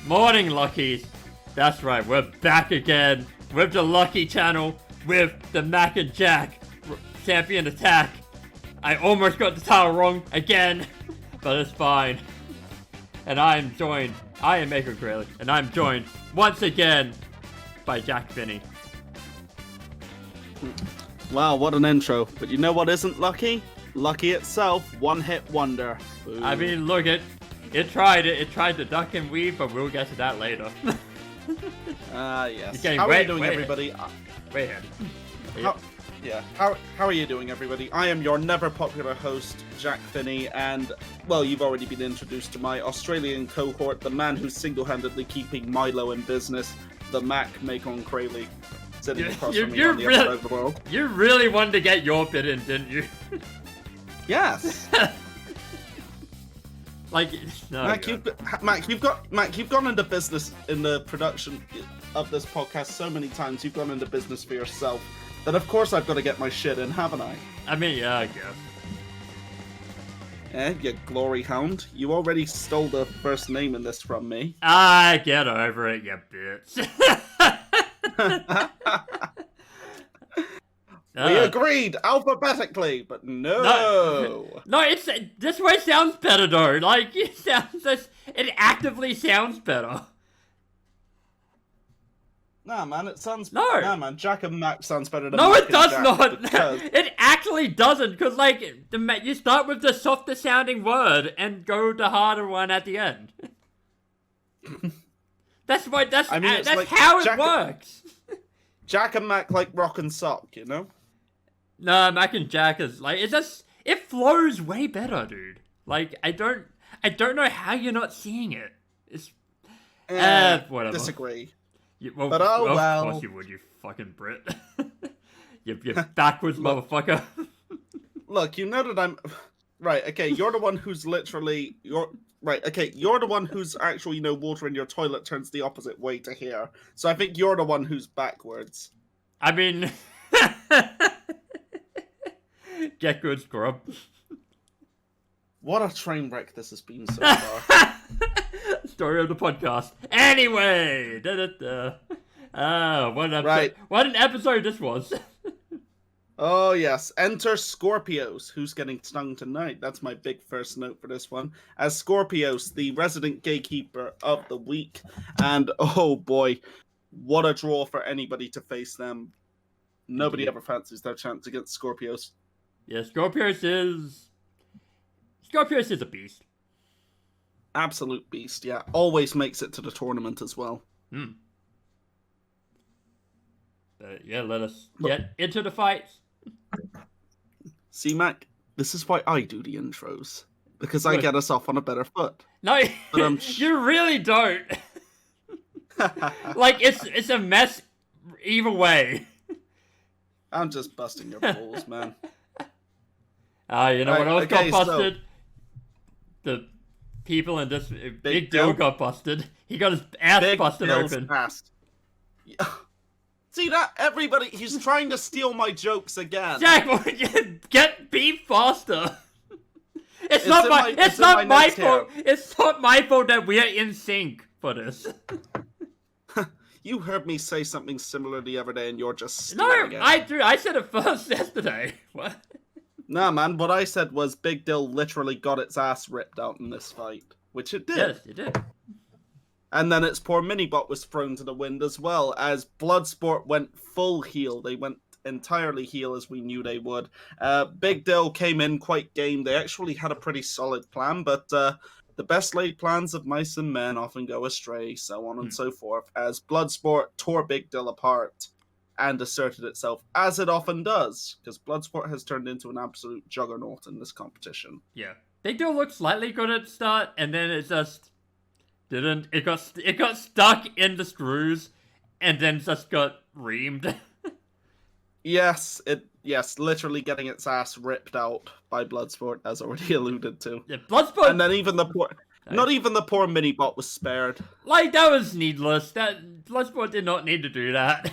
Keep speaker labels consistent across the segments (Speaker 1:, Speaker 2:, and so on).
Speaker 1: Morning, Luckies. That's right, we're back again with the Lucky Channel with the Mac and Jack Champion Attack. I almost got the title wrong again, but it's fine. And I am Makon Crayley, and I'm joined once again by Jack Finney.
Speaker 2: Wow, what an intro. But you know what isn't lucky? Lucky itself, one-hit wonder. Ooh.
Speaker 1: I mean, look, it tried it. It tried to duck and weave, but we'll get to that later.
Speaker 2: Yes. How are you doing, everybody?
Speaker 1: Wait here.
Speaker 2: How are you doing, everybody? I am your never-popular host, Jack Finney, and, well, you've already been introduced to my Australian cohort, the man who's single-handedly keeping Milo in business, the Mac, Makon Crayley, sitting across from me on the other side of the world.
Speaker 1: You really wanted to get your bit in, didn't you?
Speaker 2: Yes. Mac, you've gone into business in the production of this podcast so many times. You've gone into business for yourself. That of course I've got to get my shit in, haven't I?
Speaker 1: I mean, yeah, I guess.
Speaker 2: You glory hound. You already stole the first name in this from me.
Speaker 1: Ah, get over it, you bitch.
Speaker 2: We agreed alphabetically, but no.
Speaker 1: No, this way sounds better though. Like it actively sounds better.
Speaker 2: Nah, man, it sounds...
Speaker 1: No.
Speaker 2: Nah, man, Jack and Mac sounds better than
Speaker 1: No,
Speaker 2: Mac
Speaker 1: it does
Speaker 2: and
Speaker 1: not.
Speaker 2: Because...
Speaker 1: It actually doesn't, because, like, you start with the softer sounding word and go the harder one at the end. That's how it works.
Speaker 2: Jack and Mac like rock and sock, you know?
Speaker 1: No, Mac and Jack is, like, it flows way better, dude. Like, I don't know how you're not seeing it. It's... whatever.
Speaker 2: Disagree.
Speaker 1: Well,
Speaker 2: but
Speaker 1: of course you would, you fucking Brit. you backwards motherfucker.
Speaker 2: Look, you know that I'm... Right, okay, you're the one who's literally... Right, okay, you're the one who's actually, water in your toilet turns the opposite way to here. So I think you're the one who's backwards.
Speaker 1: I mean... Get good, scrub.
Speaker 2: What a train wreck this has been so far.
Speaker 1: Story of the podcast. Anyway, what an episode this was.
Speaker 2: Oh yes, enter Scorpios, who's getting stung tonight. That's my big first note for this one. As Scorpios, the resident gatekeeper of the week, and oh boy, what a draw for anybody to face them. Nobody ever fancies their chance against Scorpios.
Speaker 1: Yeah, Scorpios is a beast.
Speaker 2: Absolute beast, yeah. Always makes it to the tournament as well.
Speaker 1: Yeah, let us get into the fights.
Speaker 2: See, Mac, this is why I do the intros. Because I get us off on a better foot.
Speaker 1: No, you really don't. Like, it's a mess either way.
Speaker 2: I'm just busting your balls, man.
Speaker 1: You know what else got busted? The people in this Big Dill got busted. He got his ass busted open.
Speaker 2: Ass. See that? Everybody, he's trying to steal my jokes again.
Speaker 1: Jack, be faster. It's not my fault. It's not my fault that we are in sync for this.
Speaker 2: You heard me say something similar the other day, and you're just
Speaker 1: stealing it. I said it first yesterday. What?
Speaker 2: Nah, man. What I said was Big Dill literally got its ass ripped out in this fight, which it did.
Speaker 1: Yes, it did.
Speaker 2: And then its poor mini-bot was thrown to the wind as well, as Bloodsport went full heel. They went entirely heel, as we knew they would. Big Dill came in quite game. They actually had a pretty solid plan, but the best laid plans of mice and men often go astray, so on and so forth, as Bloodsport tore Big Dill apart and asserted itself, as it often does, because Bloodsport has turned into an absolute juggernaut in this competition.
Speaker 1: Yeah. Big Dill looked slightly good at the start, and then it just... didn't. It got stuck in the screws, and then just got reamed.
Speaker 2: Yes, literally getting its ass ripped out by Bloodsport, as already alluded to.
Speaker 1: Yeah, Bloodsport,
Speaker 2: and then even the poor, not even the poor mini-bot was spared.
Speaker 1: Like, that was needless. That Bloodsport did not need to do that.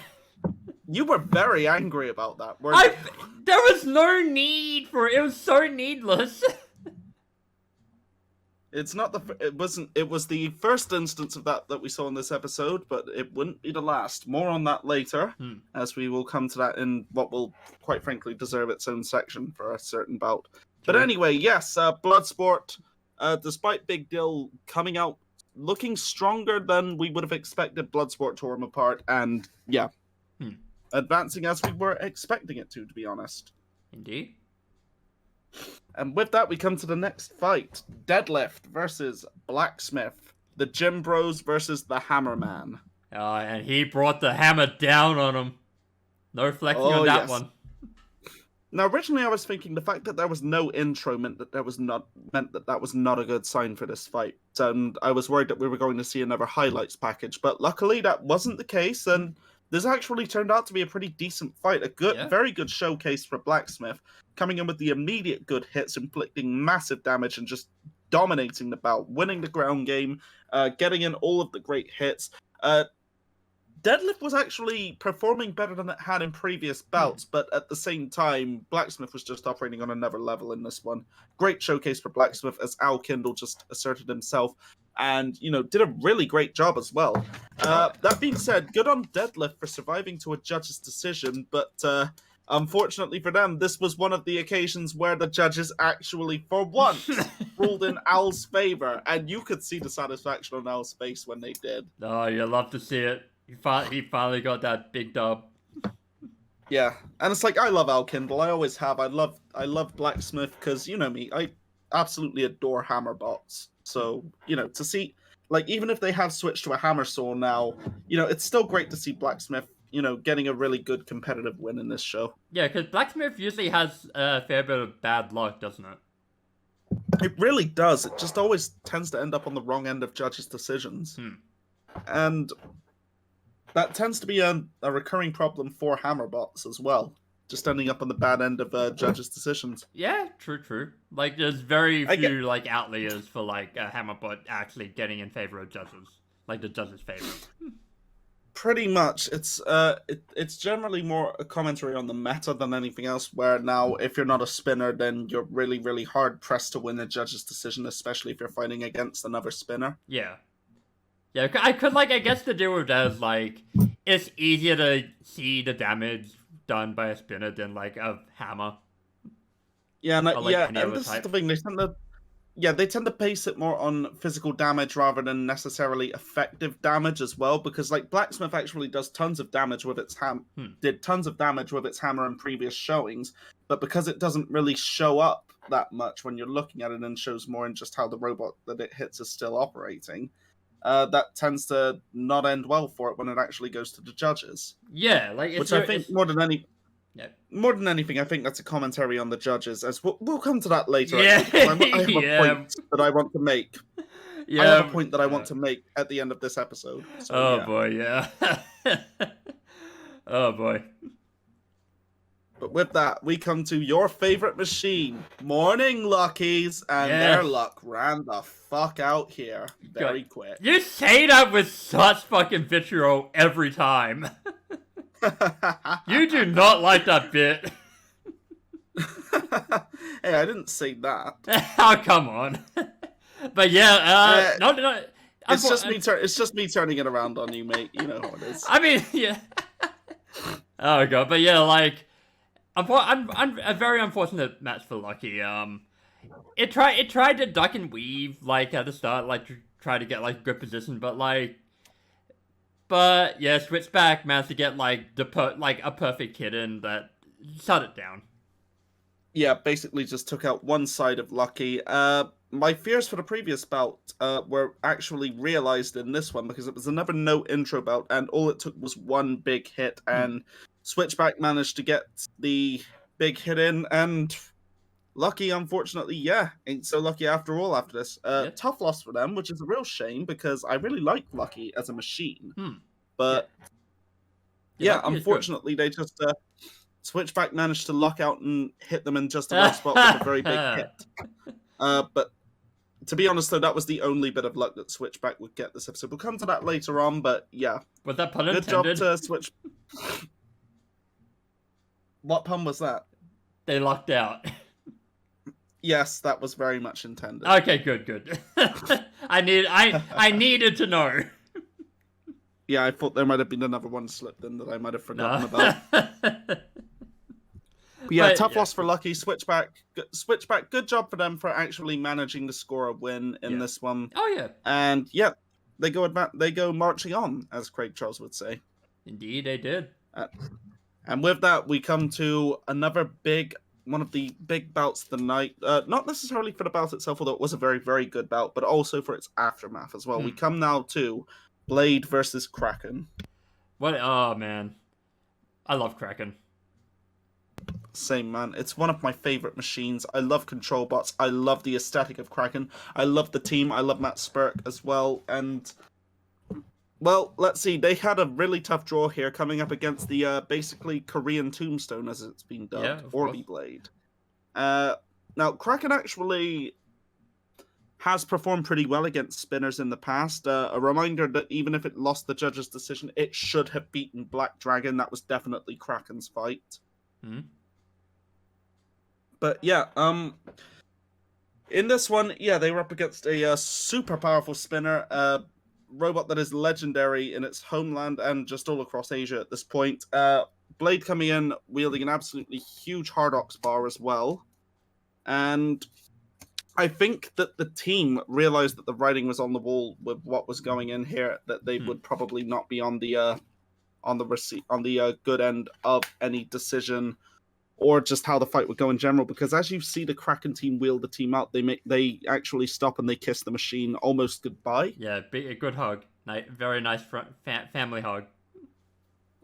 Speaker 2: You were very angry about that, weren't you?
Speaker 1: There was no need for it. It was so needless.
Speaker 2: It's not it wasn't. It was the first instance of that we saw in this episode, but it wouldn't be the last. More on that later, as we will come to that in what will, quite frankly, deserve its own section for a certain bout. But anyway, yes, Bloodsport, despite Big Dill coming out looking stronger than we would have expected Bloodsport tore him apart, and advancing as we were expecting it to be honest.
Speaker 1: Indeed.
Speaker 2: And with that, we come to the next fight. Deadlift versus Blacksmith. The Gym Bros versus the Hammerman.
Speaker 1: And he brought the hammer down on him. No flexing on that one.
Speaker 2: Now, originally I was thinking the fact that there was no intro meant that that was not a good sign for this fight. And I was worried that we were going to see another highlights package. But luckily that wasn't the case, and this actually turned out to be a pretty decent fight. Very good showcase for Blacksmith, coming in with the immediate good hits, inflicting massive damage and just dominating the bout, winning the ground game, getting in all of the great hits. Deadlift was actually performing better than it had in previous bouts, but at the same time, Blacksmith was just operating on another level in this one. Great showcase for Blacksmith as Al Kindle just asserted himself and, did a really great job as well. That being said, good on Deadlift for surviving to a judge's decision, but unfortunately for them, this was one of the occasions where the judges actually, for once, ruled in Al's favor, and you could see the satisfaction on Al's face when they did.
Speaker 1: Oh, you love to see it. He finally got that big dub.
Speaker 2: Yeah, and it's like, I love Al Kindle. I always have. I love Blacksmith because, you know me, I absolutely adore Hammerbots. So, to see, even if they have switched to a hammer saw now, it's still great to see Blacksmith, getting a really good competitive win in this show.
Speaker 1: Yeah, because Blacksmith usually has a fair bit of bad luck, doesn't it?
Speaker 2: It really does. It just always tends to end up on the wrong end of judges' decisions. And that tends to be a recurring problem for Hammerbots as well. Just ending up on the bad end of judges' decisions.
Speaker 1: Yeah, true. There's very few, outliers for, a Hammerbot actually getting in favor of judges. The judges' favor.
Speaker 2: Pretty much. It's generally more a commentary on the meta than anything else, where now, if you're not a spinner, then you're really, really hard-pressed to win a judge's decision, especially if you're fighting against another spinner.
Speaker 1: Yeah. Yeah, I guess the deal with that is, it's easier to see the damage done by a spinner than, a hammer.
Speaker 2: Yeah, and this is the thing, they tend to base it more on physical damage rather than necessarily effective damage as well, because, Blacksmith actually does tons of damage with its did tons of damage with its hammer in previous showings, but because it doesn't really show up that much when you're looking at it and shows more in just how the robot that it hits is still operating, that tends to not end well for it when it actually goes to the judges.
Speaker 1: Yeah,
Speaker 2: which I think more than anything, I think that's a commentary on the judges. As we'll come to that later.
Speaker 1: Yeah,
Speaker 2: I have a point that I want to make.
Speaker 1: Yeah,
Speaker 2: I have a point that I want to make at the end of this episode. So,
Speaker 1: boy, yeah. Oh boy.
Speaker 2: But with that, we come to your favorite machine, Morning Luckies, and their luck ran the fuck out here very quick.
Speaker 1: You say that with such fucking vitriol every time. You do not like that bit.
Speaker 2: Hey, I didn't say that.
Speaker 1: Oh, come on. But yeah, no.
Speaker 2: It's just me turning it around on you, mate. You know how it is.
Speaker 1: I mean, yeah. Oh god, but yeah, I'm a very unfortunate match for Lucky. It tried to duck and weave at the start, to try to get good position, but yeah, Switchback managed to get a perfect hit in that shut it down.
Speaker 2: Yeah, basically just took out one side of Lucky. My fears for the previous bout were actually realized in this one because it was another no intro bout, and all it took was one big hit, and Switchback managed to get the big hit in, and Lucky, unfortunately, ain't so lucky after all after this. Tough loss for them, which is a real shame because I really like Lucky as a machine. But unfortunately, they just Switchback managed to luck out and hit them in just the right spot with a very big hit. But to be honest, though, that was the only bit of luck that Switchback would get this episode. We'll come to that later on, but yeah.
Speaker 1: Was that pun
Speaker 2: intended? Good job to Switch. What pun was that?
Speaker 1: They lucked out.
Speaker 2: Yes, that was very much intended.
Speaker 1: Okay, good. I needed to know.
Speaker 2: Yeah, I thought there might have been another one slipped in that I might have forgotten
Speaker 1: No.
Speaker 2: about. But yeah, tough
Speaker 1: yeah.
Speaker 2: loss for Lucky. Switchback, good job for them for actually managing to score a win in this one.
Speaker 1: Oh yeah.
Speaker 2: And yeah, they go marching on, as Craig Charles would say.
Speaker 1: Indeed, they did.
Speaker 2: And with that, we come to one of the big bouts of the night. Not necessarily for the bout itself, although it was a very, very good bout, but also for its aftermath as well. We come now to Blade versus Kraken.
Speaker 1: What? Oh man, I love Kraken.
Speaker 2: Same, man. It's one of my favorite machines. I love control bots. I love the aesthetic of Kraken. I love the team. I love Matt Spurk as well. And, well, let's see. They had a really tough draw here coming up against the basically Korean Tombstone, as it's been dubbed, Orby Blade. Now, Kraken actually has performed pretty well against spinners in the past. A reminder that even if it lost the judge's decision, it should have beaten Black Dragon. That was definitely Kraken's fight.
Speaker 1: Hmm.
Speaker 2: But yeah, in this one, yeah, they were up against a super powerful spinner, robot that is legendary in its homeland and just all across Asia at this point. Blade coming in, wielding an absolutely huge hard ox bar as well. And I think that the team realized that the writing was on the wall with what was going in here, that they would probably not be on the good end of any decision, or just how the fight would go in general, because as you see the Kraken team wheel the team out, they actually stop and they kiss the machine almost goodbye.
Speaker 1: Yeah, a good hug. Very nice family hug.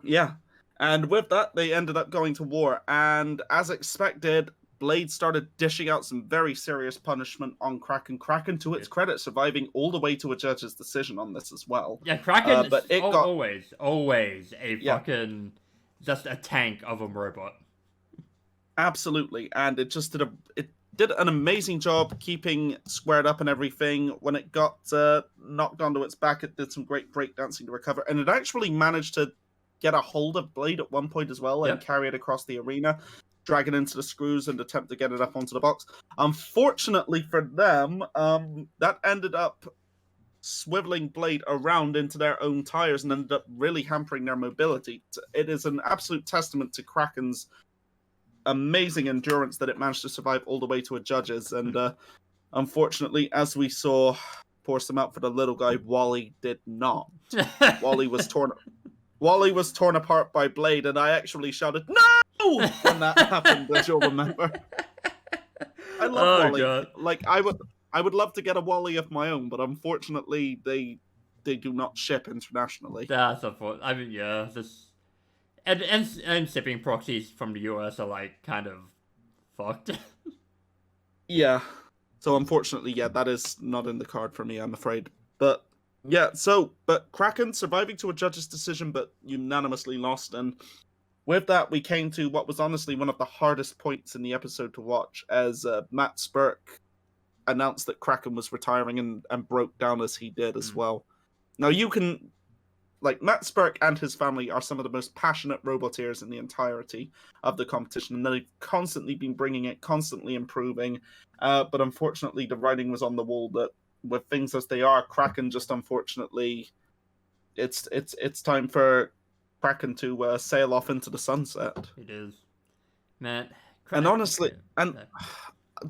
Speaker 2: Yeah, and with that, they ended up going to war, and as expected, Blade started dishing out some very serious punishment on Kraken. Kraken, to its credit, surviving all the way to a judge's decision on this as well.
Speaker 1: Yeah, Kraken
Speaker 2: but it got
Speaker 1: always a fucking just a tank of a robot.
Speaker 2: Absolutely, and it did an amazing job keeping squared up and everything. When it got knocked onto its back, it did some great breakdancing to recover, and it actually managed to get a hold of Blade at one point as well and carry it across the arena, drag it into the screws and attempt to get it up onto the box. Unfortunately for them, that ended up swiveling Blade around into their own tires and ended up really hampering their mobility. It is an absolute testament to Kraken's amazing endurance that it managed to survive all the way to a judge's, and unfortunately, as we saw, pour some out for the little guy, Wally did not. Wally was torn apart by Blade, and I actually shouted "No!" when that happened, as you'll remember. I love Wally. God. Like I would love to get a Wally of my own, but unfortunately they do not ship internationally.
Speaker 1: That's unfortunate. I mean, yeah, And shipping proxies from the US are like kind of fucked.
Speaker 2: Yeah. So unfortunately, yeah, that is not in the card for me, I'm afraid. But yeah, but Kraken surviving to a judge's decision, but unanimously lost. And with that, we came to what was honestly one of the hardest points in the episode to watch, as Matt Spurk announced that Kraken was retiring and broke down as he did as well. Now you can. Like, Matt Spurk and his family are some of the most passionate roboteers in the entirety of the competition, and they've constantly been bringing it, constantly improving. But unfortunately, the writing was on the wall that with things as they are, Kraken just unfortunately, it's time for Kraken to sail off into the sunset.
Speaker 1: It is, man.
Speaker 2: And honestly,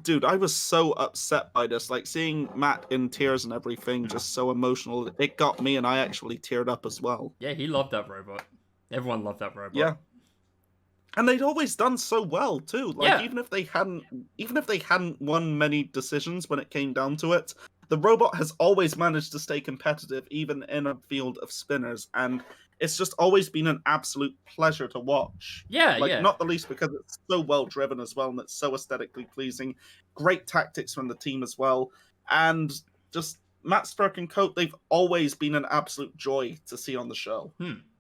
Speaker 2: dude, I was so upset by this. Like, seeing Matt in tears and everything, just so emotional. It got me, and I actually teared up as well.
Speaker 1: Yeah, he loved that robot. Everyone loved that robot.
Speaker 2: Yeah. And they'd always done so well too. Like, even if they hadn't won many decisions when it came down to it, the robot has always managed to stay competitive, even in a field of spinners, and it's just always been an absolute pleasure to watch.
Speaker 1: Yeah,
Speaker 2: Not the least because it's so well driven as well, and it's so aesthetically pleasing. Great tactics from the team as well, and just Matt Spurk and Coat, they've always been an absolute joy to see on the show.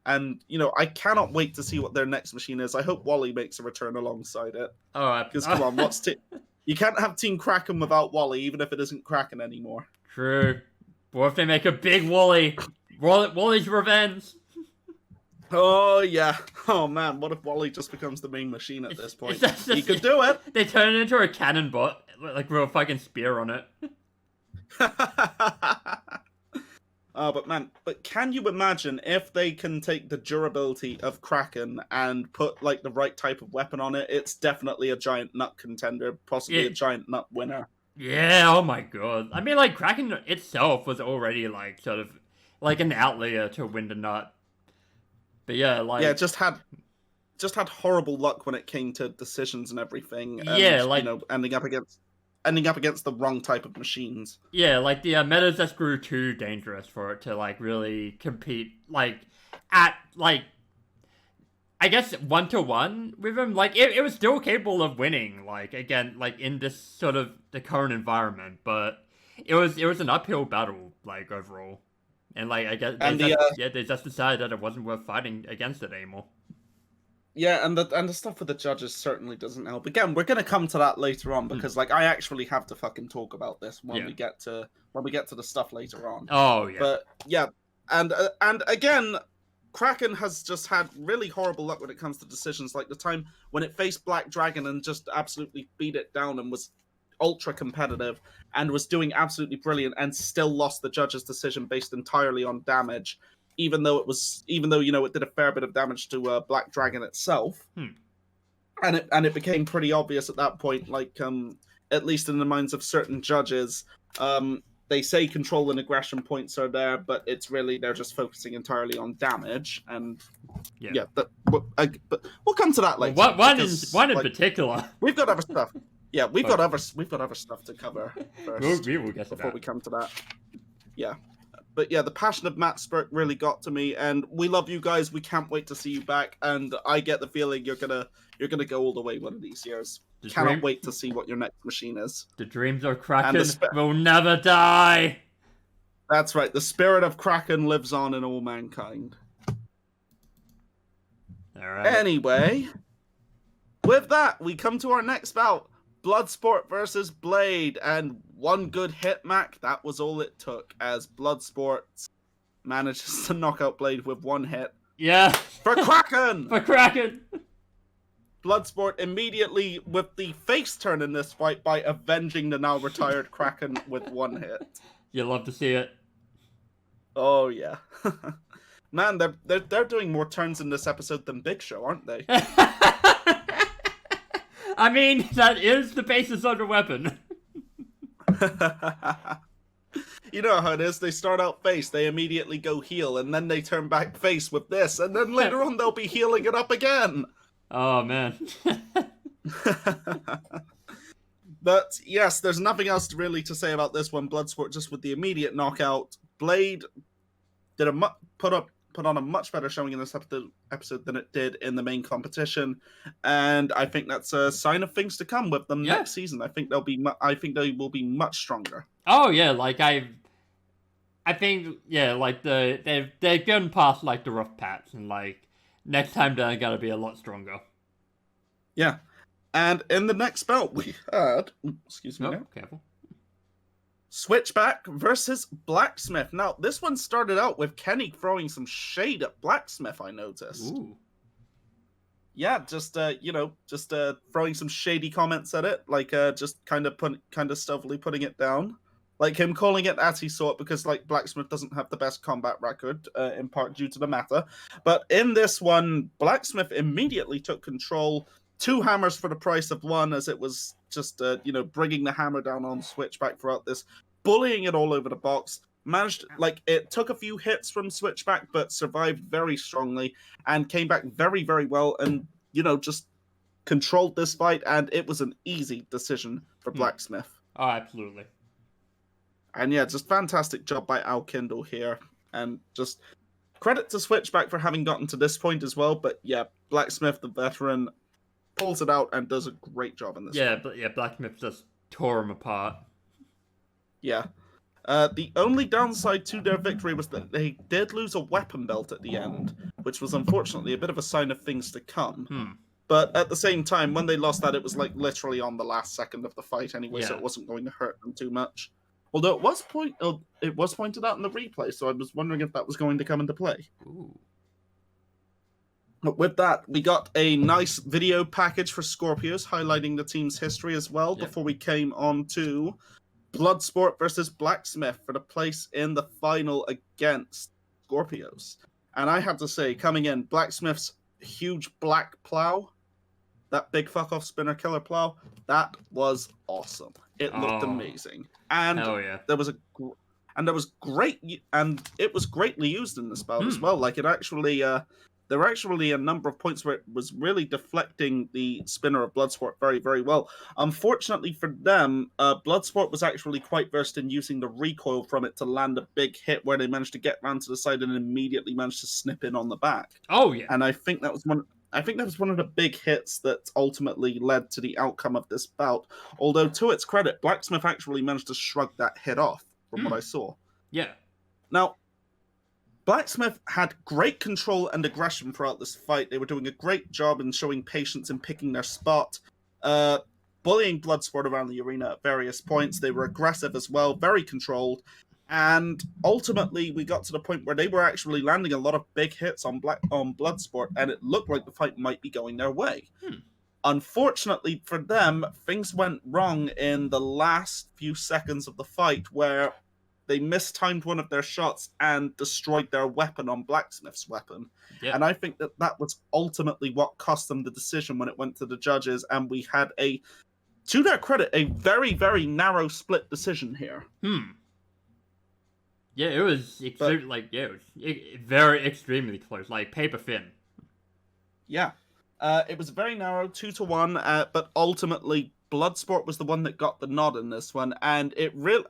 Speaker 2: And I cannot wait to see what their next machine is. I hope Wally makes a return alongside it.
Speaker 1: Oh,
Speaker 2: because come on, you can't have Team Kraken without Wally, even if it isn't Kraken anymore.
Speaker 1: True. What if they make a big Wally? Wally's revenge.
Speaker 2: Oh, yeah. Oh, man. What if Wally just becomes the main machine at this point? He could do it.
Speaker 1: They turn it into a cannon bot, like with a fucking spear on it.
Speaker 2: But man, can you imagine if they can take the durability of Kraken and put like the right type of weapon on it? It's definitely a giant nut contender, possibly a giant nut winner.
Speaker 1: Yeah, oh my god. I mean, like, Kraken itself was already, like, sort of, like, an outlier to win the nut. But yeah, like...
Speaker 2: Yeah, just had horrible luck when it came to decisions and everything. And,
Speaker 1: yeah, like...
Speaker 2: you know, ending up against the wrong type of machines.
Speaker 1: Yeah, like, the metas just grew too dangerous for it to, like, really compete, like, at, like... I guess 1-to-1 with him, like, it was still capable of winning, like, again, like, in this sort of the current environment, but it was an uphill battle, like, overall. And, like, I guess they just decided that it wasn't worth fighting against it anymore. Yeah,
Speaker 2: and the stuff with the judges certainly doesn't help. Again, we're gonna come to that later on because, like, I actually have to fucking talk about this when we get to the stuff later on.
Speaker 1: Oh yeah.
Speaker 2: But yeah, and again, Kraken has just had really horrible luck when it comes to decisions, like the time when it faced Black Dragon and just absolutely beat it down and was ultra competitive and was doing absolutely brilliant and still lost the judge's decision based entirely on damage, even though you know it did a fair bit of damage to Black Dragon itself. And it became pretty obvious at that point, like at least in the minds of certain judges, they say control and aggression points are there, but it's really they're just focusing entirely on damage. And but we'll come to that later.
Speaker 1: One in particular.
Speaker 2: We've got other stuff. Yeah, we've got other stuff to cover first.
Speaker 1: We will get to
Speaker 2: before
Speaker 1: that.
Speaker 2: we come to that. Yeah. But yeah, the passion of Matt Spurk really got to me, and we love you guys. We can't wait to see you back, and I get the feeling you're gonna go all the way one of these years. Cannot wait to see what your next machine is.
Speaker 1: The dreams of Kraken will never die.
Speaker 2: That's right. The spirit of Kraken lives on in all mankind.
Speaker 1: All right.
Speaker 2: Anyway, with that, we come to our next bout. Bloodsport versus Blade, and one good hit, Mac. That was all it took, as Bloodsport manages to knock out Blade with one hit.
Speaker 1: Yeah.
Speaker 2: For Kraken!
Speaker 1: For Kraken!
Speaker 2: Bloodsport immediately with the face turn in this fight by avenging the now retired Kraken with one hit.
Speaker 1: You love to see it.
Speaker 2: Oh yeah. Man, they're doing more turns in this episode than Big Show, aren't they?
Speaker 1: I mean, that is the basis of the weapon.
Speaker 2: You know how it is. They start out face, they immediately go heel, and then they turn back face with this, and then later on they'll be healing it up again.
Speaker 1: Oh, man.
Speaker 2: But yes, there's nothing else really to say about this one. Bloodsport just with the immediate knockout. Blade did put on a much better showing in this episode than it did in the main competition, and I think that's a sign of things to come with them next season. I think they will be much stronger.
Speaker 1: Oh yeah, like I think like they've gone past like the rough patch, and like next time they're gonna be a lot stronger.
Speaker 2: Yeah, and in the next bout we had, excuse me,
Speaker 1: careful.
Speaker 2: Switchback versus Blacksmith. Now, this one started out with Kenny throwing some shade at Blacksmith, I noticed.
Speaker 1: Ooh.
Speaker 2: Yeah, just throwing some shady comments at it, like just kind of stealthily putting it down. Like him calling it as he saw it, because like Blacksmith doesn't have the best combat record, in part due to the meta. But in this one, Blacksmith immediately took control. 2 hammers for the price of 1, as it was just bringing the hammer down on Switchback throughout this, bullying it all over the box. It took a few hits from Switchback, but survived very strongly and came back very, very well, and just controlled this fight, and it was an easy decision for Blacksmith.
Speaker 1: Oh, absolutely.
Speaker 2: And yeah, just fantastic job by Al Kindle here, and just credit to Switchback for having gotten to this point as well. But yeah, Blacksmith, the veteran, pulls it out and does a great job in this.
Speaker 1: Yeah, but Blacksmith just tore him apart.
Speaker 2: Yeah. The only downside to their victory was that they did lose a weapon belt at the end, which was unfortunately a bit of a sign of things to come. But at the same time, when they lost that, it was like literally on the last second of the fight anyway, so it wasn't going to hurt them too much. Although it was pointed out in the replay, so I was wondering if that was going to come into play.
Speaker 1: Ooh.
Speaker 2: But with that, we got a nice video package for Scorpios highlighting the team's history as well before we came on to Bloodsport versus Blacksmith for the place in the final against Scorpios. And I have to say, coming in, Blacksmith's huge black plow, that big fuck off spinner killer plow, that was awesome. It looked amazing. And
Speaker 1: hell yeah.
Speaker 2: there was it was greatly used in this bout as well. Like, it actually there were actually a number of points where it was really deflecting the spinner of Bloodsport very, very well. Unfortunately for them, Bloodsport was actually quite versed in using the recoil from it to land a big hit where they managed to get round to the side and immediately managed to snip in on the back.
Speaker 1: Oh yeah.
Speaker 2: And I think that was one of the big hits that ultimately led to the outcome of this bout. Although, to its credit, Blacksmith actually managed to shrug that hit off, from what I saw.
Speaker 1: Yeah.
Speaker 2: Now, Blacksmith had great control and aggression throughout this fight. They were doing a great job in showing patience and picking their spot, bullying Bloodsport around the arena at various points. They were aggressive as well, very controlled. And ultimately, we got to the point where they were actually landing a lot of big hits on Bloodsport, and it looked like the fight might be going their way. Unfortunately for them, things went wrong in the last few seconds of the fight, where they mistimed one of their shots and destroyed their weapon on Blacksmith's weapon. Yeah. And I think that was ultimately what cost them the decision when it went to the judges, and we had to their credit, a very, very narrow split decision here.
Speaker 1: Yeah, it was very extremely close, like paper thin.
Speaker 2: Yeah. It was very narrow, 2-1, but ultimately Bloodsport was the one that got the nod in this one, and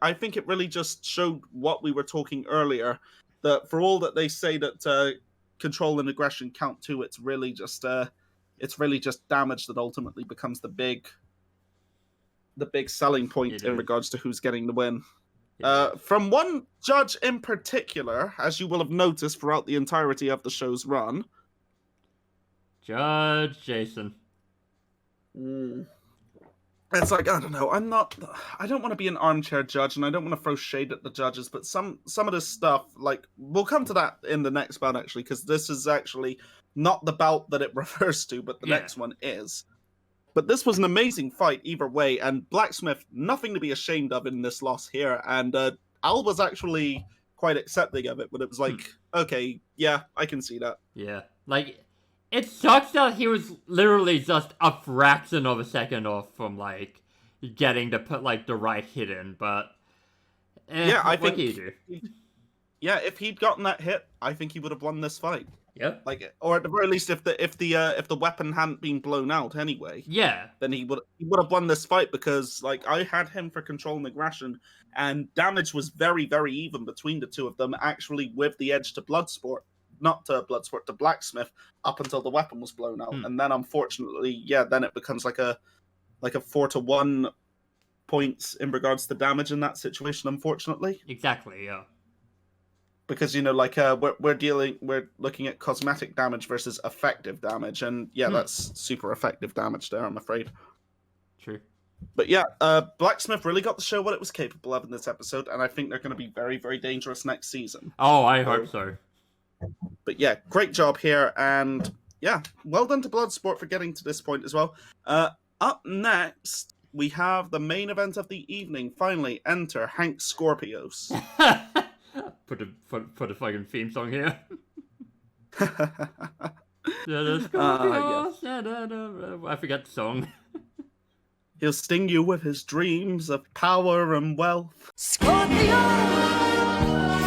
Speaker 2: I think it really just showed what we were talking earlier, that for all that they say that control and aggression count too, it's really just damage that ultimately becomes the big selling point in regards to who's getting the win. From one judge in particular, as you will have noticed throughout the entirety of the show's run,
Speaker 1: Judge Jason.
Speaker 2: It's like, I don't know, I don't want to be an armchair judge, and I don't want to throw shade at the judges, but some of this stuff, like, we'll come to that in the next bout, actually, because this is actually not the bout that it refers to, but the next one is. But this was an amazing fight either way, and Blacksmith, nothing to be ashamed of in this loss here, and Al was actually quite accepting of it, but it was like, okay, yeah, I can see that.
Speaker 1: Yeah, like, it sucks that he was literally just a fraction of a second off from, like, getting to put, like, the right hit in, but
Speaker 2: yeah, I think
Speaker 1: can you do?
Speaker 2: Yeah, if he'd gotten that hit, I think he would have won this fight.
Speaker 1: Yeah.
Speaker 2: Like, or at the very least, if the weapon hadn't been blown out anyway.
Speaker 1: Yeah.
Speaker 2: Then he would have won this fight, because like I had him for control and aggression, and damage was very, very even between the two of them, actually with the edge to Bloodsport. Not to Bloodsport, to Blacksmith, up until the weapon was blown out. And then unfortunately, then it becomes like a 4-1 points in regards to damage in that situation, unfortunately.
Speaker 1: Exactly, yeah.
Speaker 2: Because, you know, like, we're looking at cosmetic damage versus effective damage, and that's super effective damage there, I'm afraid.
Speaker 1: True.
Speaker 2: But yeah, Blacksmith really got to show what it was capable of in this episode, and I think they're going to be very, very dangerous next season.
Speaker 1: Oh, I hope so.
Speaker 2: But yeah, great job here, and yeah, well done to Bloodsport for getting to this point as well. Up next, we have the main event of the evening. Finally, enter Hank Scorpios.
Speaker 1: Put the fucking theme song here. I forgot the song.
Speaker 2: He'll sting you with his dreams of power and wealth.
Speaker 3: Scorpio,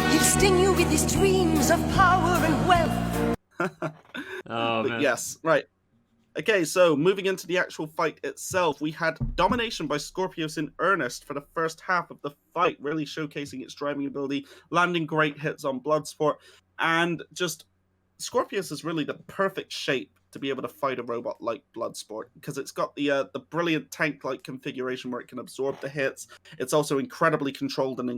Speaker 3: he'll sting you with his dreams of power and wealth.
Speaker 1: Oh, man.
Speaker 2: Yes, right. Okay, so moving into the actual fight itself, we had domination by Scorpios in earnest for the first half of the fight, really showcasing its driving ability, landing great hits on Bloodsport, and just Scorpios is really the perfect shape to be able to fight a robot like Bloodsport, because it's got the brilliant tank-like configuration where it can absorb the hits. It's also incredibly controlled and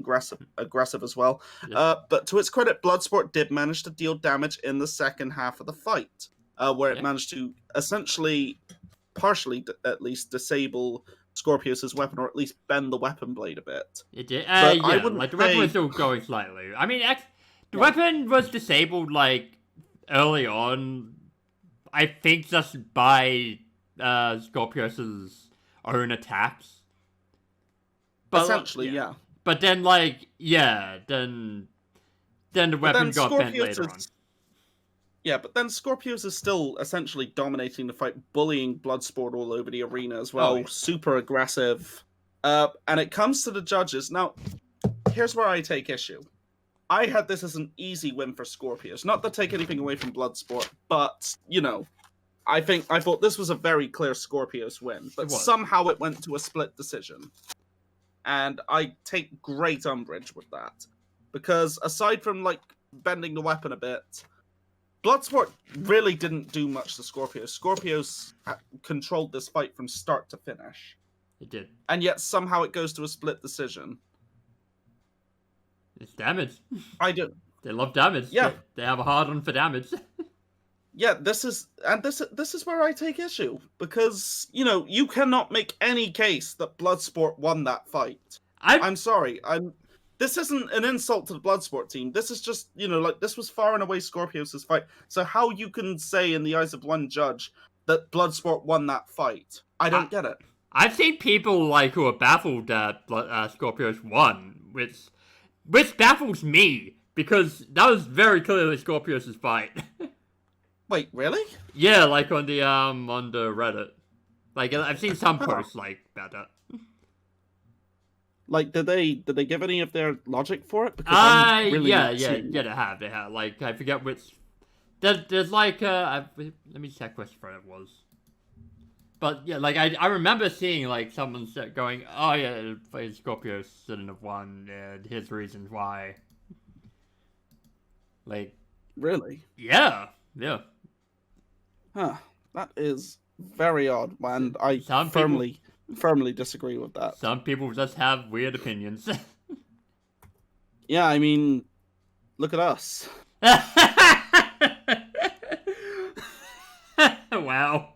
Speaker 2: aggressive as well. Yep. But to its credit, Bloodsport did manage to deal damage in the second half of the fight. Where it managed to essentially, partially at least, disable Scorpios' weapon, or at least bend the weapon blade a bit.
Speaker 1: It did. The weapon was still going slightly. I mean, the weapon was disabled, like, early on. I think just by Scorpius's own attacks. But,
Speaker 2: Essentially, yeah.
Speaker 1: But then, like, yeah, then the weapon got bent later on.
Speaker 2: Yeah, but then Scorpius is still essentially dominating the fight, bullying Bloodsport all over the arena as well.
Speaker 1: Oh, yeah.
Speaker 2: Super aggressive. And it comes to the judges. Now, here's where I take issue. I had this as an easy win for Scorpius. Not to take anything away from Bloodsport, but, I thought this was a very clear Scorpius win. But somehow it went to a split decision. And I take great umbrage with that. Because aside from, like, bending the weapon a bit, Bloodsport really didn't do much to Scorpius. Scorpius controlled this fight from start to finish.
Speaker 1: It did.
Speaker 2: And yet somehow it goes to a split decision.
Speaker 1: It's damage.
Speaker 2: I do.
Speaker 1: They love damage.
Speaker 2: Yeah.
Speaker 1: They have a hard on for damage.
Speaker 2: Yeah, this is where I take issue. Because, you cannot make any case that Bloodsport won that fight. I'm sorry. This isn't an insult to the Bloodsport team. This is just, this was far and away Scorpius' fight. So how you can say in the eyes of one judge that Bloodsport won that fight? I don't get it.
Speaker 1: I've seen people, like, who are baffled that Scorpius won, which baffles me, because that was very clearly Scorpius' fight.
Speaker 2: Wait, really?
Speaker 1: Yeah, like on the Reddit. Like, I've seen some posts, like, about that.
Speaker 2: Like, did they give any of their logic for it? Because
Speaker 1: yeah, they have. Like, I forget which. There's like, let me check which thread it was. But yeah, like I remember seeing like someone going, "Oh yeah, Scorpio shouldn't have won. Here's reasons why." Like,
Speaker 2: really?
Speaker 1: Yeah.
Speaker 2: Huh. That is very odd, and I firmly disagree with that.
Speaker 1: Some people just have weird opinions.
Speaker 2: Yeah, I mean, look at us.
Speaker 1: Wow.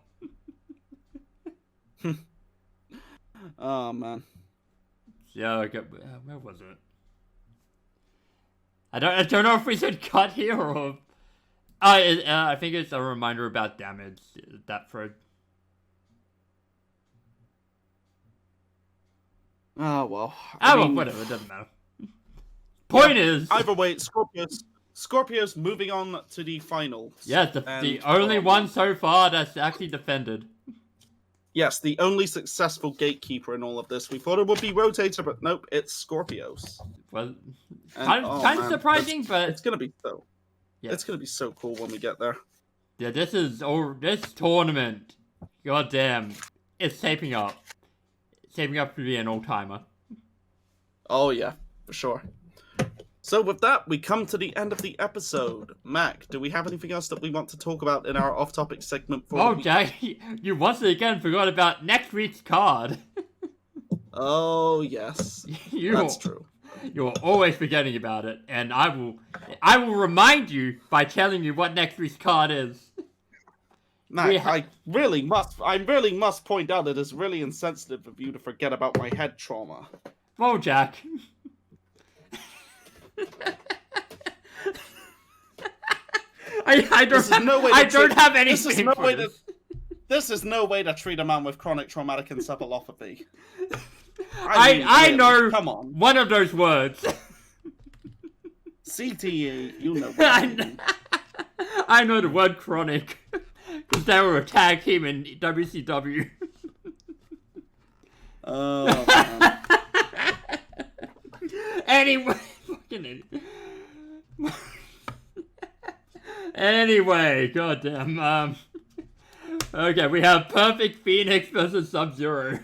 Speaker 2: Oh man.
Speaker 1: Yeah, okay, where was it? I don't know if we should cut here or. I think it's a reminder about damage. That thread.
Speaker 2: Oh well.
Speaker 1: Well, whatever. It doesn't matter. Point is.
Speaker 2: Either way, Scorpius moving on to the finals.
Speaker 1: Yes, the only one so far that's actually defended.
Speaker 2: Yes, the only successful gatekeeper in all of this. We thought it would be Rotator, but nope, it's Scorpios.
Speaker 1: Well, kind of surprising, but
Speaker 2: it's gonna be so. Yeah. It's gonna be so cool when we get there.
Speaker 1: Yeah, this tournament. Goddamn, it's shaping up. It's shaping up to be an all-timer.
Speaker 2: Oh yeah, for sure. So with that, we come to the end of the episode. Mac, do we have anything else that we want to talk about in our off-topic segment?
Speaker 1: Oh, Jack, you once again forgot about next week's card.
Speaker 2: Oh, yes. That's true.
Speaker 1: You're always forgetting about it, and I will remind you by telling you what next week's card is.
Speaker 2: Mac, I really must point out it is really insensitive of you to forget about my head trauma.
Speaker 1: Well, Jack. I don't have anything for this.
Speaker 2: This is no way to treat a man with chronic traumatic encephalopathy.
Speaker 1: I know.
Speaker 2: Come on.
Speaker 1: One of those words.
Speaker 2: CTE, you know what I mean.
Speaker 1: I know the word chronic. Because they were a tag team in WCW.
Speaker 2: Oh, man.
Speaker 1: Anyway, fucking idiot. Anyway, goddamn. Okay, we have Perfect Phoenix versus Sub-Zero.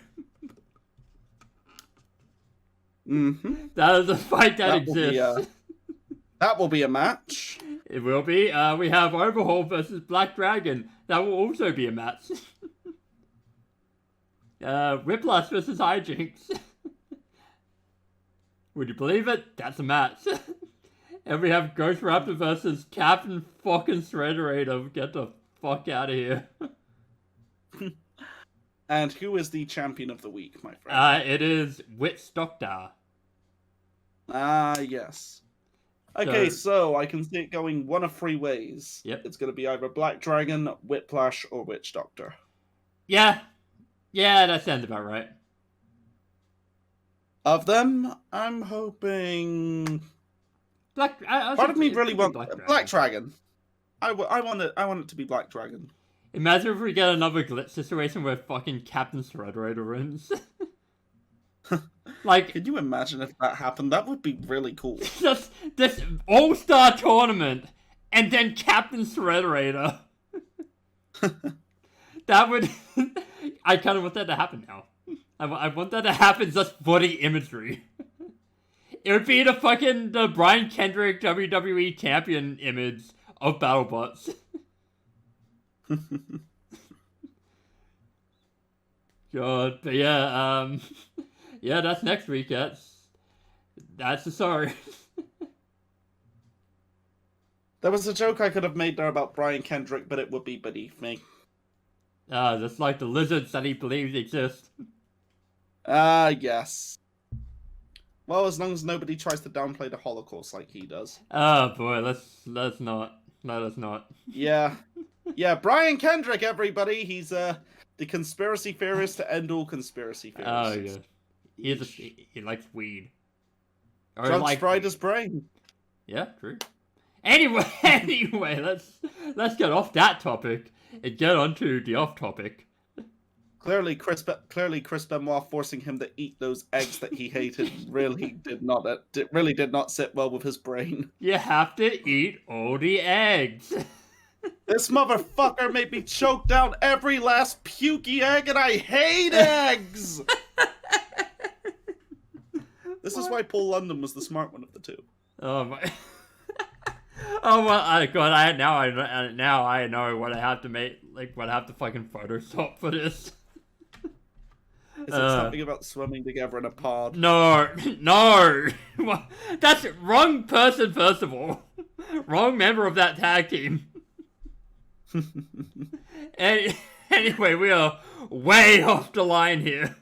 Speaker 2: Mm-hmm.
Speaker 1: That is a fight that exists.
Speaker 2: That will be a match.
Speaker 1: It will be. We have Overhaul versus Black Dragon. That will also be a match. Whiplash versus Hijinks. Would you believe it? That's a match. And we have Ghost Raptor versus Captain fucking Shredderator. Get the fuck out of here.
Speaker 2: And who is the champion of the week, my friend?
Speaker 1: It is Witch Doctor.
Speaker 2: Yes. Okay, so I can see it going one of three ways.
Speaker 1: Yep.
Speaker 2: It's going to be either Black Dragon, Whiplash, or Witch Doctor.
Speaker 1: Yeah. Yeah, that sounds about right.
Speaker 2: Of them, I'm hoping... Part of me really wants Black Dragon. I want it to be Black Dragon.
Speaker 1: Imagine if we get another glitch situation where fucking Captain Threadrader wins. Like,
Speaker 2: could you imagine if that happened? That would be really cool.
Speaker 1: Just this all-star tournament, and then Captain Threadrader. That would... I kind of want that to happen now. I want that to happen just for the imagery. It would be the Brian Kendrick WWE champion image of Battlebots. God, but yeah, yeah, that's next week. That's the sorry.
Speaker 2: There was a joke I could have made there about Brian Kendrick, but it would be beneath me.
Speaker 1: Just like the lizards that he believes exist.
Speaker 2: Yes. Well, as long as nobody tries to downplay the Holocaust like he does.
Speaker 1: Oh boy, let's not. No, let's not.
Speaker 2: Yeah. Yeah, Brian Kendrick, everybody. He's the conspiracy theorist to end all conspiracy theorists.
Speaker 1: Oh yeah. He likes weed. Or
Speaker 2: Drugs fried his brain.
Speaker 1: Yeah, true. Anyway, let's get off that topic and get onto the off topic.
Speaker 2: Clearly, Chris Benoit forcing him to eat those eggs that he hated really did not sit well with his brain.
Speaker 1: You have to eat all the eggs.
Speaker 2: This motherfucker made me choke down every last pukey egg, and I hate eggs. This is why Paul London was the smart one of the two.
Speaker 1: Oh my. Oh well, God! Now I know what I have to make, what I have to fucking Photoshop for this.
Speaker 2: Is it something about swimming together in a pod?
Speaker 1: No. That's wrong person, first of all. Wrong member of that tag team. Anyway, we are way off the line here.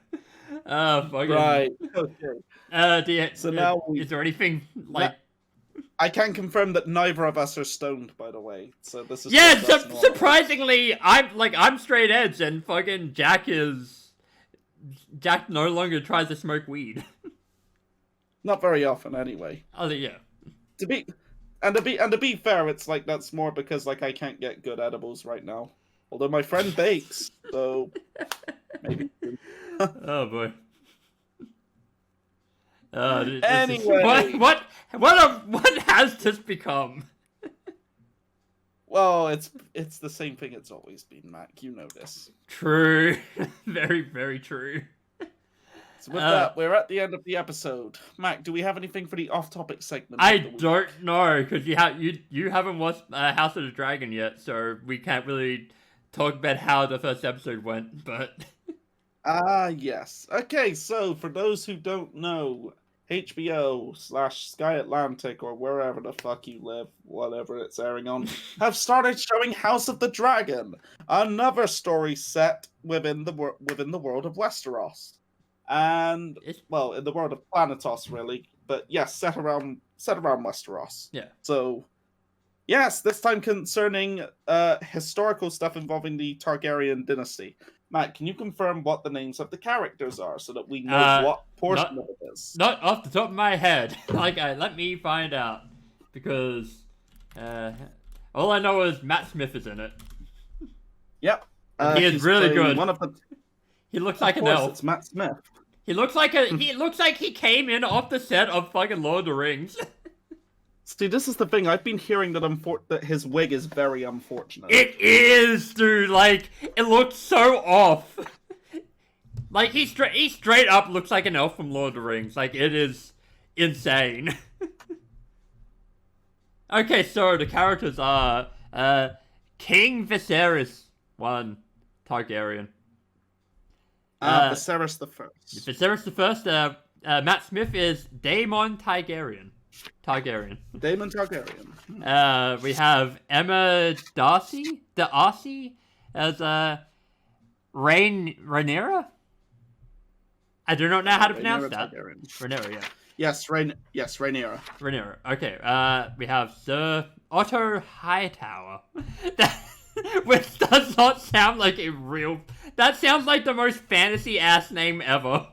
Speaker 2: Right. Okay. So now
Speaker 1: is there anything like?
Speaker 2: I can confirm that neither of us are stoned, by the way. So this is
Speaker 1: surprisingly, I'm straight edge, and fucking Jack no longer tries to smoke weed.
Speaker 2: Not very often, anyway.
Speaker 1: Oh yeah.
Speaker 2: To be fair, it's like that's more because I can't get good edibles right now. Although my friend bakes, so maybe.
Speaker 1: Oh boy.
Speaker 2: Anyway,
Speaker 1: what has this become?
Speaker 2: Well, it's the same thing it's always been, Mac. You know this.
Speaker 1: True. Very, very true.
Speaker 2: So with that, we're at the end of the episode. Mac, do we have anything for the off-topic segment?
Speaker 1: I don't know, because you haven't watched House of the Dragon yet, so we can't really talk about how the first episode went, but...
Speaker 2: Yes. Okay, so for those who don't know, HBO/Sky Atlantic, or wherever the fuck you live, whatever it's airing on, have started showing House of the Dragon, another story set within the world of Westeros, and in the world of Planetos, really. But yes, set around Westeros.
Speaker 1: Yeah.
Speaker 2: So, yes, this time concerning historical stuff involving the Targaryen dynasty. Matt, can you confirm what the names of the characters are so that we know what portion of it is?
Speaker 1: Not off the top of my head. Let me find out. Because all I know is Matt Smith is in it.
Speaker 2: Yep.
Speaker 1: He is really good. He looks like an elf.
Speaker 2: It's Matt Smith.
Speaker 1: He looks like he came in off the set of fucking Lord of the Rings.
Speaker 2: See, this is the thing. I've been hearing that his wig is very unfortunate.
Speaker 1: It is, dude. It looks so off. He straight up looks like an elf from Lord of the Rings. It is insane. Okay, so the characters are King Viserys I Targaryen.
Speaker 2: Viserys the First.
Speaker 1: Viserys the First. Matt Smith is Daemon Targaryen.
Speaker 2: Daemon Targaryen.
Speaker 1: We have Emma Darcy as Rhaenyra. I do not know how to pronounce that. Rhaenyra, yeah.
Speaker 2: Rhaenyra.
Speaker 1: Rhaenyra. Okay, we have Sir Otto Hightower. Which does not sound like a real... That sounds like the most fantasy-ass name ever.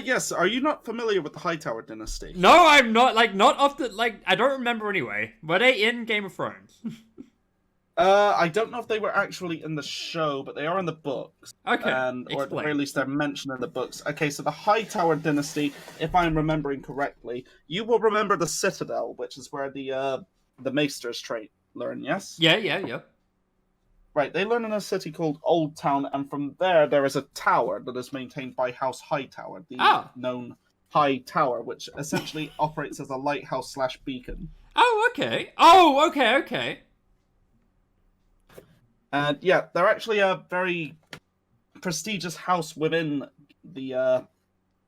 Speaker 2: Yes, are you not familiar with the Hightower dynasty?
Speaker 1: No, I'm not. Like, not off the... Like, I don't remember anyway. Were they in Game of Thrones?
Speaker 2: I don't know if they were actually in the show, but they are in the books.
Speaker 1: Okay,
Speaker 2: or at the very least, they're mentioned in the books. Okay, so the Hightower dynasty, if I'm remembering correctly, you will remember the Citadel, which is where the Maesters learn, yes?
Speaker 1: Yeah.
Speaker 2: Right, they learn in a city called Old Town, and from there is a tower that is maintained by House Hightower, the known High Tower, which essentially operates as a lighthouse / beacon.
Speaker 1: Oh, okay.
Speaker 2: And yeah, they're actually a very prestigious house within the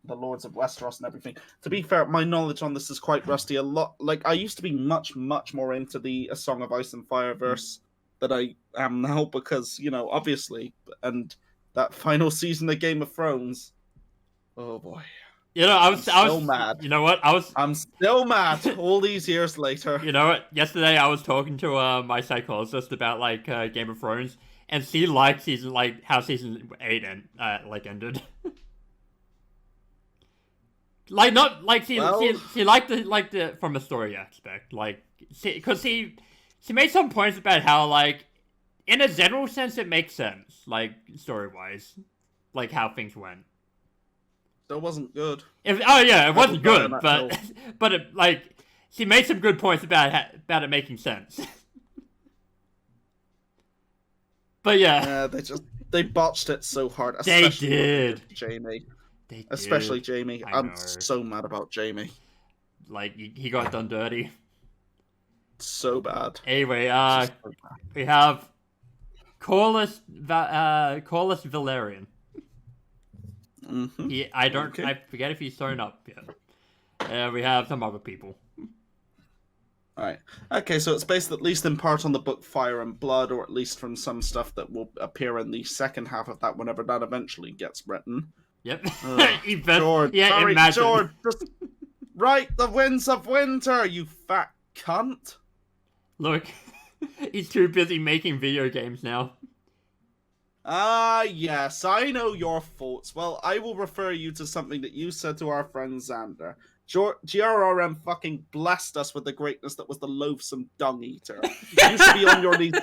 Speaker 2: Lords of Westeros and everything. To be fair, my knowledge on this is quite rusty. A lot, like I used to be much more into the A Song of Ice and Fire verse than I am now because obviously, and that final season of Game of Thrones. Oh boy.
Speaker 1: I was
Speaker 2: still mad.
Speaker 1: You know what?
Speaker 2: I'm still mad all these years later.
Speaker 1: You know what? Yesterday I was talking to my psychologist about like Game of Thrones, and she liked how season 8 ended. Like not like she liked the from a story aspect, like because she made some points about how like in a general sense it makes sense, like story wise, like how things went.
Speaker 2: It wasn't good.
Speaker 1: It wasn't good, but it, like she made some good points about it making sense. But yeah,
Speaker 2: they botched it so hard.
Speaker 1: They did.
Speaker 2: Jamie, especially Jamie. I'm so mad about Jamie.
Speaker 1: Like he got done dirty.
Speaker 2: So bad.
Speaker 1: Anyway, we have Corlys Valerian.
Speaker 2: Mm-hmm.
Speaker 1: I forget if he's thrown up yet. We have some other people.
Speaker 2: Alright. Okay, so it's based at least in part on the book Fire and Blood, or at least from some stuff that will appear in the second half of that whenever that eventually gets written.
Speaker 1: Yep.
Speaker 2: George,
Speaker 1: imagine.
Speaker 2: George, just write the Winds of Winter, you fat cunt.
Speaker 1: Look, he's too busy making video games now.
Speaker 2: Yes, I know your faults. Well, I will refer you to something that you said to our friend Xander. GRRM fucking blessed us with the greatness that was the loathsome dung eater. You should be on your knees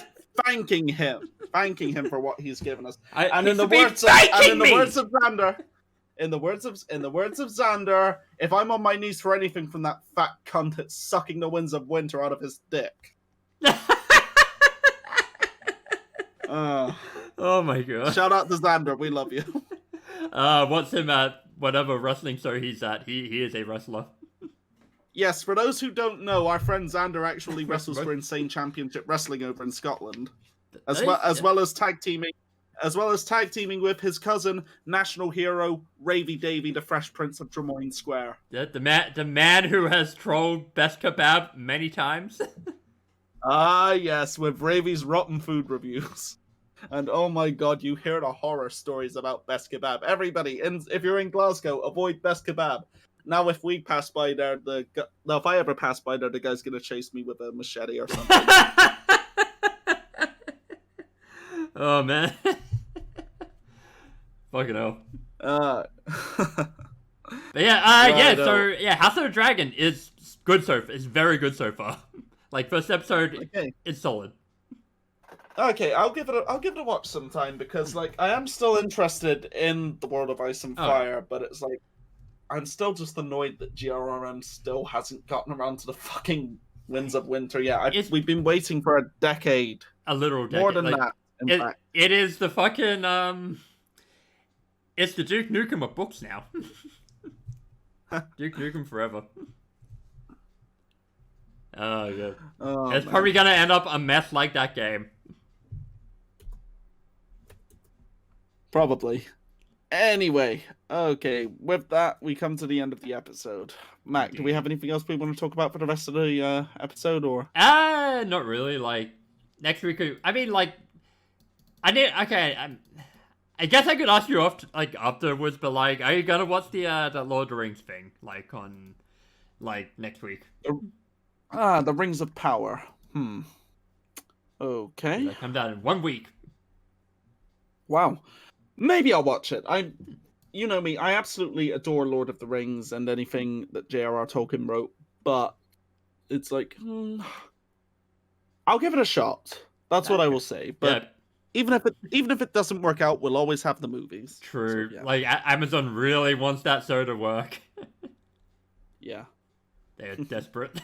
Speaker 2: thanking him for what he's given us. In the words of Xander, if I'm on my knees for anything from that fat cunt, it's sucking the winds of winter out of his dick.
Speaker 1: Oh my god.
Speaker 2: Shout out to Xander, we love you.
Speaker 1: What's him at whatever wrestling show he's at? He is a wrestler.
Speaker 2: Yes, for those who don't know, our friend Xander actually wrestles for Insane Championship Wrestling over in Scotland. As well as tag teaming with his cousin, national hero, Ravy Davy, the Fresh Prince of Drummoyne Square.
Speaker 1: The man who has trolled Best Kebab many times.
Speaker 2: Yes, with Ravy's rotten food reviews. And oh my god, you hear the horror stories about Best Kebab. Everybody, if you're in Glasgow, avoid Best Kebab. Now, if we pass by there, if I ever pass by there, the guy's gonna chase me with a machete or something.
Speaker 1: Oh man. Fucking hell.
Speaker 2: But
Speaker 1: yeah, so House of the Dragon is good it's very good so far. Like first episode, it's solid.
Speaker 2: Okay, I'll give it a watch sometime because like I am still interested in the World of Ice and Fire, but it's like I'm still just annoyed that GRRM still hasn't gotten around to the fucking Winds of Winter yet. We've been waiting for a decade.
Speaker 1: A literal decade.
Speaker 2: More than that, in fact.
Speaker 1: It is the fucking it's the Duke Nukem of books now. Duke Nukem forever. Oh yeah. It's probably gonna end up a mess like that game.
Speaker 2: Probably. Anyway, okay, with that, we come to the end of the episode. Mac, do we have anything else we want to talk about for the rest of the episode, or?
Speaker 1: Not really. Like, next week, I I guess I could ask you afterwards, but like, are you gonna watch the Lord of the Rings thing like on next week?
Speaker 2: The Rings of Power. Okay.
Speaker 1: That comes out in 1 week.
Speaker 2: Wow. Maybe I'll watch it. You know me, I absolutely adore Lord of the Rings and anything that J.R.R. Tolkien wrote, but it's like, I'll give it a shot. That's what I will say. But
Speaker 1: Yeah.
Speaker 2: even if it doesn't work out, we'll always have the movies.
Speaker 1: True.
Speaker 2: So, yeah.
Speaker 1: Like Amazon really wants that show to work.
Speaker 2: Yeah.
Speaker 1: They're desperate.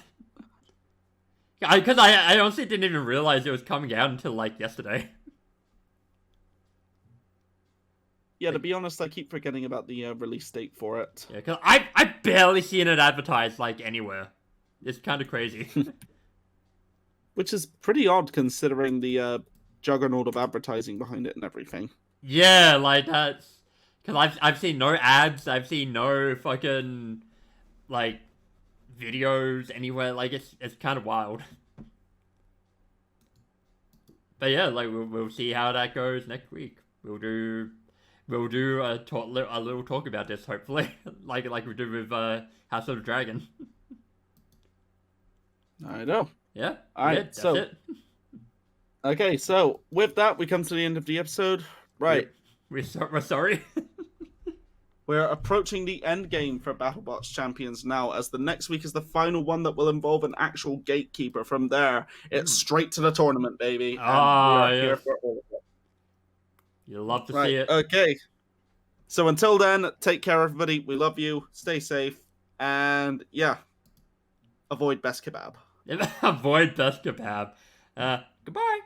Speaker 1: Because I honestly didn't even realize it was coming out until like yesterday.
Speaker 2: Yeah, to be honest, I keep forgetting about the release date for it.
Speaker 1: Yeah, because I barely seen it advertised like anywhere. It's kind of crazy.
Speaker 2: Which is pretty odd considering the juggernaut of advertising behind it and everything.
Speaker 1: Yeah, like that's because I've seen no ads. I've seen no fucking like videos anywhere. Like it's kind of wild. But yeah, like we'll see how that goes next week. We'll do a little talk about this hopefully, like we do with House of the Dragon.
Speaker 2: I know.
Speaker 1: Yeah.
Speaker 2: All right.
Speaker 1: That's
Speaker 2: So
Speaker 1: it.
Speaker 2: okay. So with that, we come to the end of the episode. Right.
Speaker 1: We're sorry.
Speaker 2: We're approaching the end game for Battlebots Champions now, as the next week is the final one that will involve an actual gatekeeper. From there, it's straight to the tournament, baby. And we are here for all of it.
Speaker 1: You'll love to see it.
Speaker 2: Okay. So until then, take care, everybody. We love you. Stay safe. And yeah, avoid best kebab.
Speaker 1: Avoid best kebab. Goodbye.